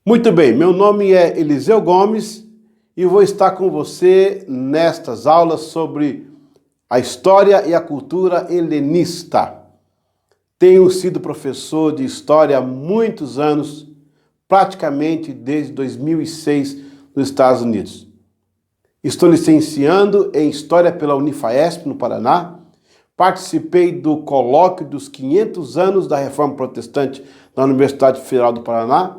Muito bem, meu nome é Eliseu Gomes e vou estar com você nestas aulas sobre a história e a cultura helenista. Tenho sido professor de história há muitos anos, praticamente desde 2006 nos Estados Unidos. Estou licenciando em História pela Unifaesp, no Paraná. Participei do colóquio dos 500 anos da Reforma Protestante na Universidade Federal do Paraná.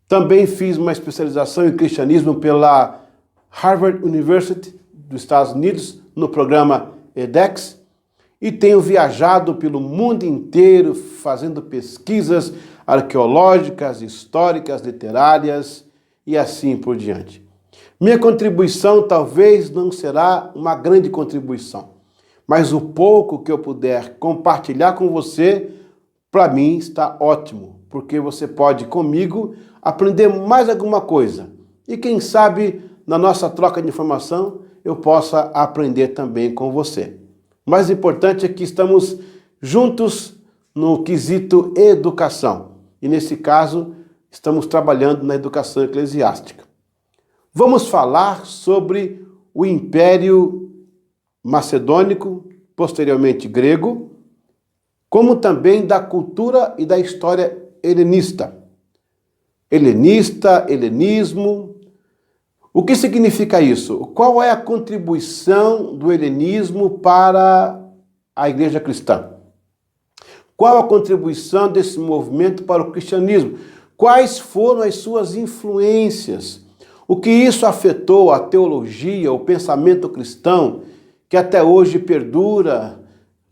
Também fiz uma especialização em cristianismo pela Harvard University dos Estados Unidos, no programa edX, e tenho viajado pelo mundo inteiro fazendo pesquisas arqueológicas, históricas, literárias e assim por diante. Minha contribuição talvez não será uma grande contribuição, mas o pouco que eu puder compartilhar com você, para mim está ótimo, porque você pode comigo aprender mais alguma coisa. E quem sabe, na nossa troca de informação, eu possa aprender também com você. O mais importante é que estamos juntos no quesito educação. E nesse caso, estamos trabalhando na educação eclesiástica. Vamos falar sobre o Império Macedônico, posteriormente grego, como também da cultura e da história helenista. Helenismo. O que significa isso? Qual é a contribuição do helenismo para a igreja cristã? Qual a contribuição desse movimento para o cristianismo? Quais foram as suas influências? O que isso afetou a teologia, o pensamento cristão, que até hoje perdura?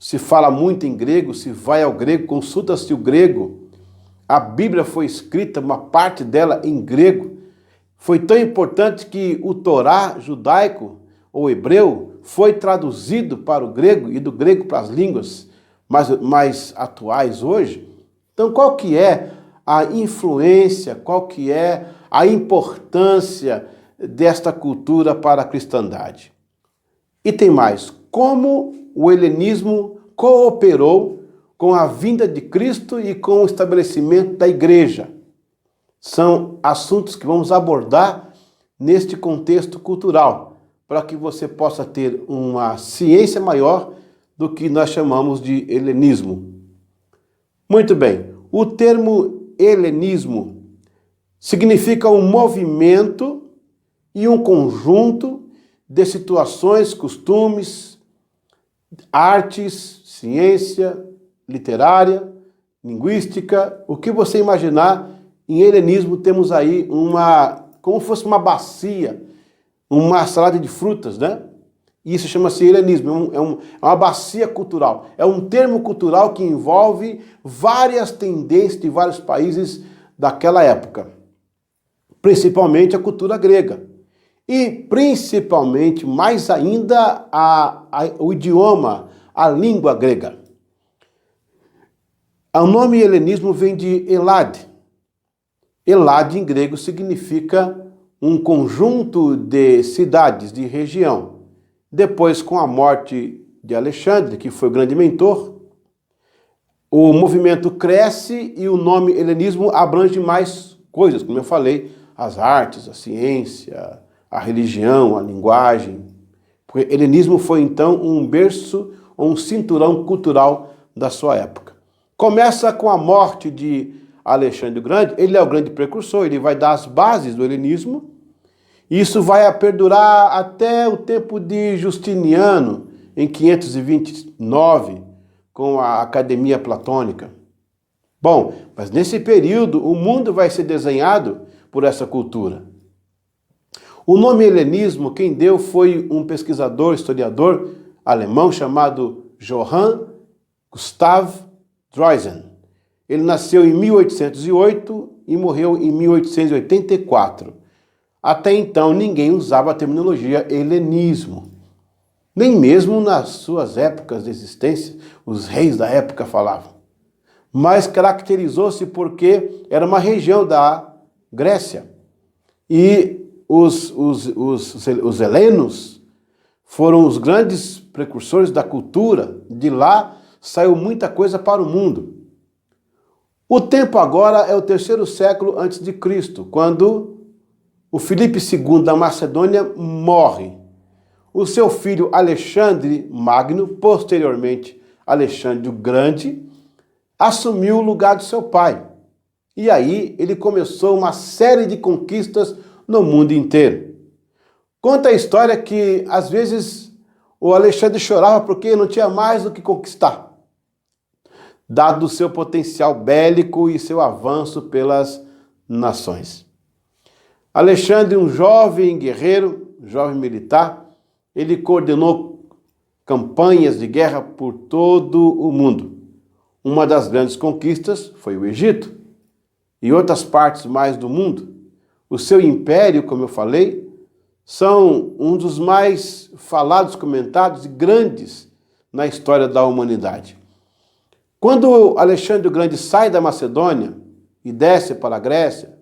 Se fala muito em grego, se vai ao grego, consulta-se o grego. A Bíblia foi escrita, uma parte dela em grego. Foi tão importante que o Torá judaico ou hebreu foi traduzido para o grego e do grego para as línguas mais atuais hoje. Então, qual que é a influência, qual que é a importância desta cultura para a cristandade? E tem mais, como o helenismo cooperou com a vinda de Cristo e com o estabelecimento da igreja. São assuntos que vamos abordar neste contexto cultural, para que você possa ter uma ciência maior do que nós chamamos de helenismo. Muito bem, o termo helenismo significa um movimento e um conjunto de situações, costumes, artes, ciência, literária, linguística, o que você imaginar. Em helenismo temos aí como fosse uma bacia, uma salada de frutas, né? Isso chama-se helenismo, é uma bacia cultural. É um termo cultural que envolve várias tendências de vários países daquela época. Principalmente a cultura grega. E principalmente, mais ainda, o idioma, a língua grega. O nome helenismo vem de Elad. Elad em grego significa um conjunto de cidades, de região. Depois, com a morte de Alexandre, que foi o grande mentor, o movimento cresce e o nome helenismo abrange mais coisas, como eu falei, as artes, a ciência, a religião, a linguagem. Porque helenismo foi então um berço ou um cinturão cultural da sua época. Começa com a morte de Alexandre o Grande, ele é o grande precursor, ele vai dar as bases do helenismo. Isso vai perdurar até o tempo de Justiniano, em 529, com a Academia Platônica. Bom, mas nesse período o mundo vai ser desenhado por essa cultura. O nome helenismo, quem deu foi um pesquisador, historiador alemão chamado Johann Gustav Droysen. Ele nasceu em 1808 e morreu em 1884. Até então, ninguém usava a terminologia helenismo. Nem mesmo nas suas épocas de existência, os reis da época falavam. Mas caracterizou-se porque era uma região da Grécia. E os helenos foram os grandes precursores da cultura. De lá saiu muita coisa para o mundo. O tempo agora é o 3º século antes de Cristo, quando o Filipe II da Macedônia morre. O seu filho Alexandre Magno, posteriormente Alexandre o Grande, assumiu o lugar do seu pai. E aí ele começou uma série de conquistas no mundo inteiro. Conta a história que, às vezes, o Alexandre chorava porque não tinha mais o que conquistar, dado o seu potencial bélico e seu avanço pelas nações. Alexandre, um jovem guerreiro, jovem militar, ele coordenou campanhas de guerra por todo o mundo. Uma das grandes conquistas foi o Egito e outras partes mais do mundo. O seu império, como eu falei, são um dos mais falados, comentados e grandes na história da humanidade. Quando Alexandre o Grande sai da Macedônia e desce para a Grécia,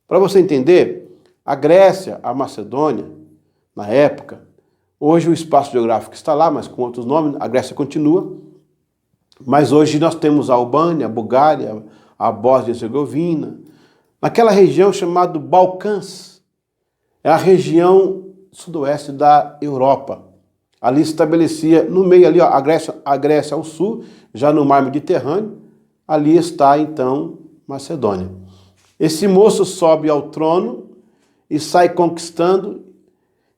para você entender, a Grécia, a Macedônia, na época, hoje o espaço geográfico está lá, mas com outros nomes, a Grécia continua, mas hoje nós temos a Albânia, a Bulgária, a Bósnia e Herzegovina, naquela região chamada Balcãs, é a região sudoeste da Europa. Ali se estabelecia, no meio ali, ó, a Grécia ao sul, já no mar Mediterrâneo, ali está então Macedônia. Esse moço sobe ao trono e sai conquistando,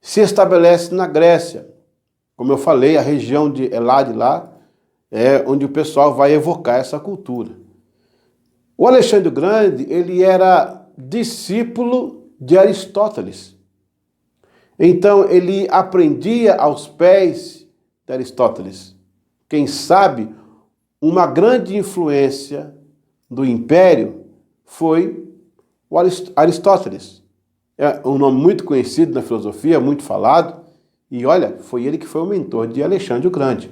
se estabelece na Grécia. Como eu falei, a região de Elade lá é onde o pessoal vai evocar essa cultura. O Alexandre o Grande, ele era discípulo de Aristóteles. Então, ele aprendia aos pés de Aristóteles. Quem sabe, uma grande influência do império foi o Aristóteles. É um nome muito conhecido na filosofia, muito falado. E olha, foi ele que foi o mentor de Alexandre o Grande.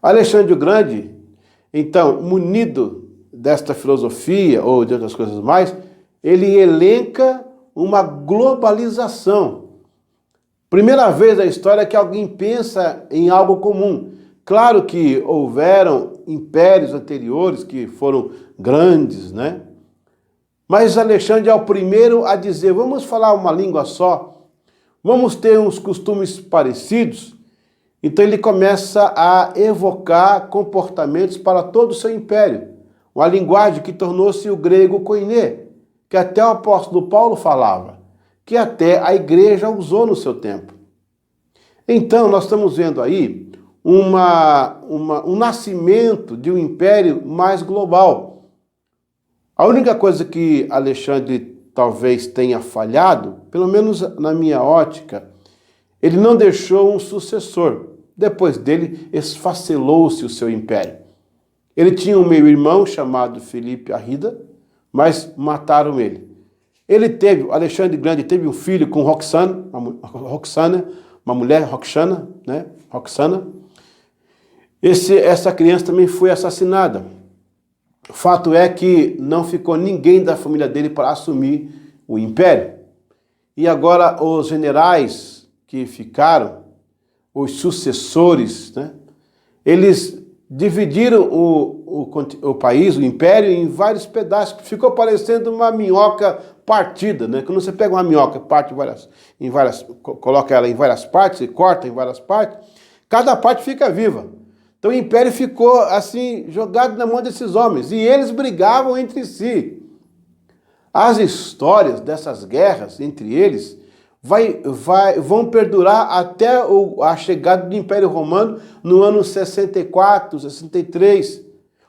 Alexandre o Grande, então, munido desta filosofia ou de outras coisas mais, ele elenca uma globalização. Primeira vez na história que alguém pensa em algo comum. Claro que houveram impérios anteriores que foram grandes, né? Mas Alexandre é o primeiro a dizer, vamos falar uma língua só, vamos ter uns costumes parecidos. Então ele começa a evocar comportamentos para todo o seu império. Uma linguagem que tornou-se o grego koiné, que até o apóstolo Paulo falava, que até a igreja usou no seu tempo. Então nós estamos vendo aí um nascimento de um império mais global. A única coisa que Alexandre talvez tenha falhado, pelo menos na minha ótica, ele não deixou um sucessor. Depois dele, esfacelou-se o seu império. Ele tinha um meio-irmão chamado Filipe Arrida, mas mataram ele. Alexandre Grande teve um filho com Roxana, uma mulher, Roxana, né? Roxana. Essa criança também foi assassinada. O fato é que não ficou ninguém da família dele para assumir o império. E agora os generais que ficaram, os sucessores, né? Eles dividiram o país, o império, em vários pedaços. Ficou parecendo uma minhoca partida, né? Quando você pega uma minhoca, coloca ela em várias partes, e corta em várias partes, cada parte fica viva. Então o império ficou assim, jogado na mão desses homens, e eles brigavam entre si. As histórias dessas guerras entre eles vão perdurar até a chegada do Império Romano no ano 64, 63.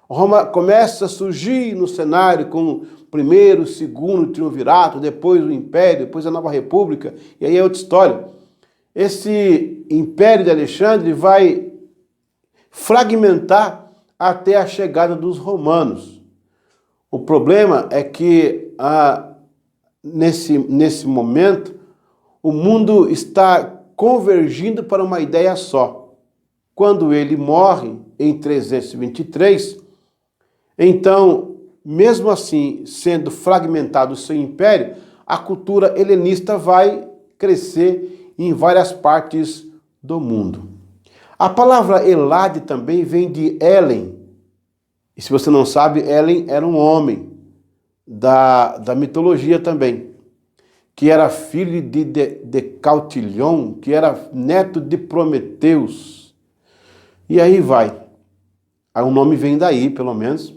Roma começa a surgir no cenário com o primeiro, segundo triunvirato, depois o Império, depois a Nova República, e aí é outra história. Esse Império de Alexandre vai fragmentar até a chegada dos romanos. O problema é que nesse momento o mundo está convergindo para uma ideia só. Quando ele morre em 323, então, mesmo assim, sendo fragmentado o seu império, a cultura helenista vai crescer em várias partes do mundo. A palavra Elade também vem de Helen. E se você não sabe, Helen era um homem da mitologia também, que era filho de Decautilion, que era neto de Prometeus. E aí vai. Aí o nome vem daí, pelo menos.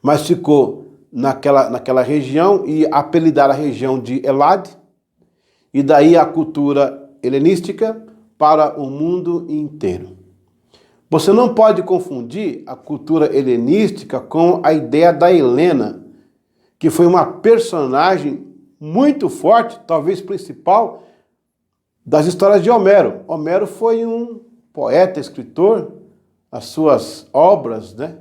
Mas ficou naquela região e apelidaram a região de Elad. E daí a cultura helenística para o mundo inteiro. Você não pode confundir a cultura helenística com a ideia da Helena, que foi uma personagem muito forte, talvez principal, das histórias de Homero. Homero foi um poeta, escritor, as suas obras, né?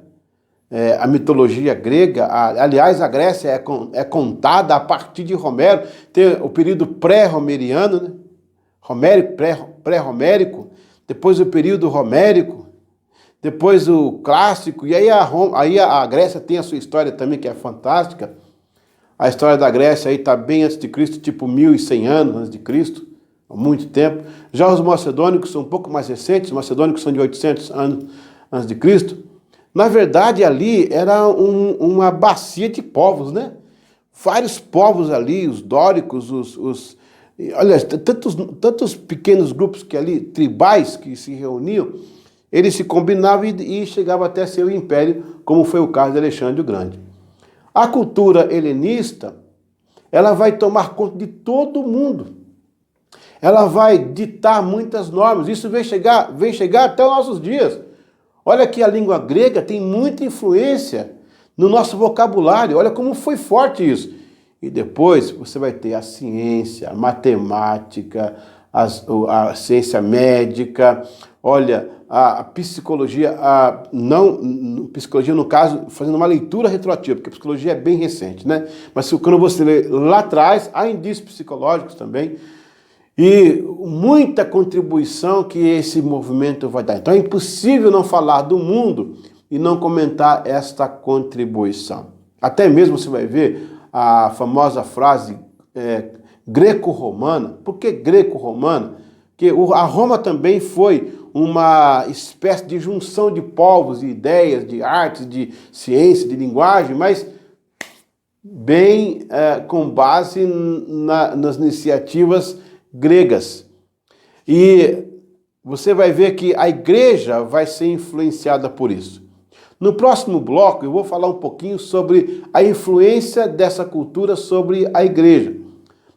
A mitologia grega, aliás, a Grécia é contada a partir de Homero, tem o período pré-romeriano, né? Pré-romérico, depois o período romérico, depois o clássico, e aí a Grécia tem a sua história também, que é fantástica. A história da Grécia aí está bem antes de Cristo, tipo 1100 anos antes de Cristo, há muito tempo. Já os macedônicos são um pouco mais recentes, os macedônicos são de 800 anos antes de Cristo. Na verdade, ali era uma bacia de povos, né? Vários povos ali, os dóricos, olha, tantos pequenos grupos que ali, tribais, que se reuniam, eles se combinavam e chegavam até ser o império, como foi o caso de Alexandre o Grande. A cultura helenista, ela vai tomar conta de todo mundo. Ela vai ditar muitas normas. Isso vem chegar até os nossos dias. Olha que a língua grega tem muita influência no nosso vocabulário. Olha como foi forte isso. E depois você vai ter a ciência, a matemática, a ciência médica, olha, a psicologia, psicologia no caso, fazendo uma leitura retroativa, porque a psicologia é bem recente, né? Mas quando você lê lá atrás, há indícios psicológicos também, e muita contribuição que esse movimento vai dar. Então é impossível não falar do mundo e não comentar esta contribuição. Até mesmo você vai ver a famosa frase greco-romana. Por que greco-romana? Porque a Roma também foi uma espécie de junção de povos, de ideias, de artes, de ciência, de linguagem, mas bem com base nas iniciativas gregas. E você vai ver que a igreja vai ser influenciada por isso. No próximo bloco eu vou falar um pouquinho sobre a influência dessa cultura sobre a igreja.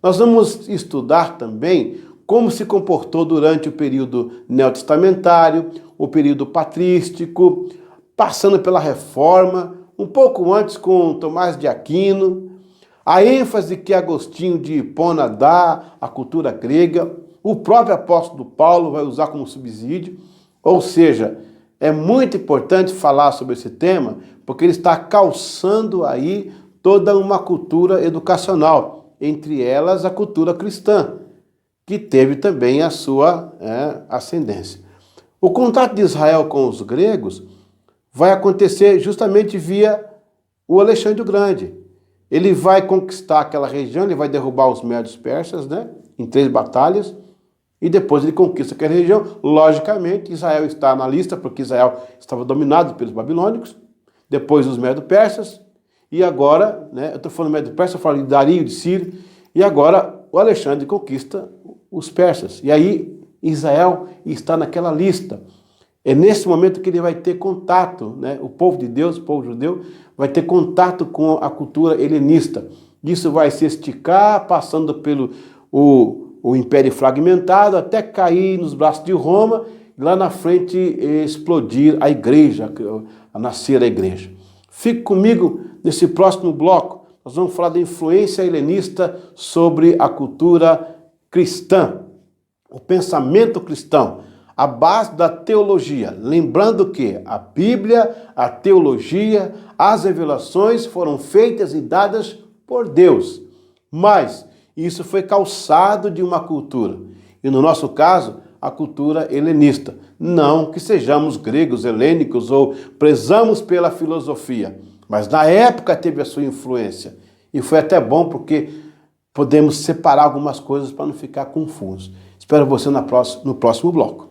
Nós vamos estudar também como se comportou durante o período neotestamentário, o período patrístico, passando pela Reforma, um pouco antes com Tomás de Aquino, a ênfase que Agostinho de Hipona dá à cultura grega, o próprio apóstolo Paulo vai usar como subsídio, ou seja, é muito importante falar sobre esse tema, porque ele está calçando aí toda uma cultura educacional, entre elas a cultura cristã, que teve também a sua ascendência. O contato de Israel com os gregos vai acontecer justamente via o Alexandre o Grande. Ele vai conquistar aquela região, ele vai derrubar os médios persas, né, em 3 batalhas, e depois ele conquista aquela região. Logicamente, Israel está na lista, porque Israel estava dominado pelos babilônicos, depois os médios persas, e agora, né, eu estou falando médio persa, eu falo de Dario, de Ciro, e agora o Alexandre conquista os persas. E aí Israel está naquela lista. É nesse momento que ele vai ter contato, né? O povo de Deus, o povo judeu, vai ter contato com a cultura helenista. Isso vai se esticar, passando pelo o império fragmentado, até cair nos braços de Roma, e lá na frente explodir a igreja, a nascer a igreja. Fique comigo nesse próximo bloco. Nós vamos falar da influência helenista sobre a cultura cristã, o pensamento cristão, a base da teologia. Lembrando que a Bíblia, a teologia, as revelações foram feitas e dadas por Deus. Mas isso foi calçado de uma cultura. E no nosso caso, a cultura helenista. Não que sejamos gregos, helênicos ou prezamos pela filosofia. Mas na época teve a sua influência. E foi até bom porque podemos separar algumas coisas para não ficar confusos. Espero você no próximo bloco.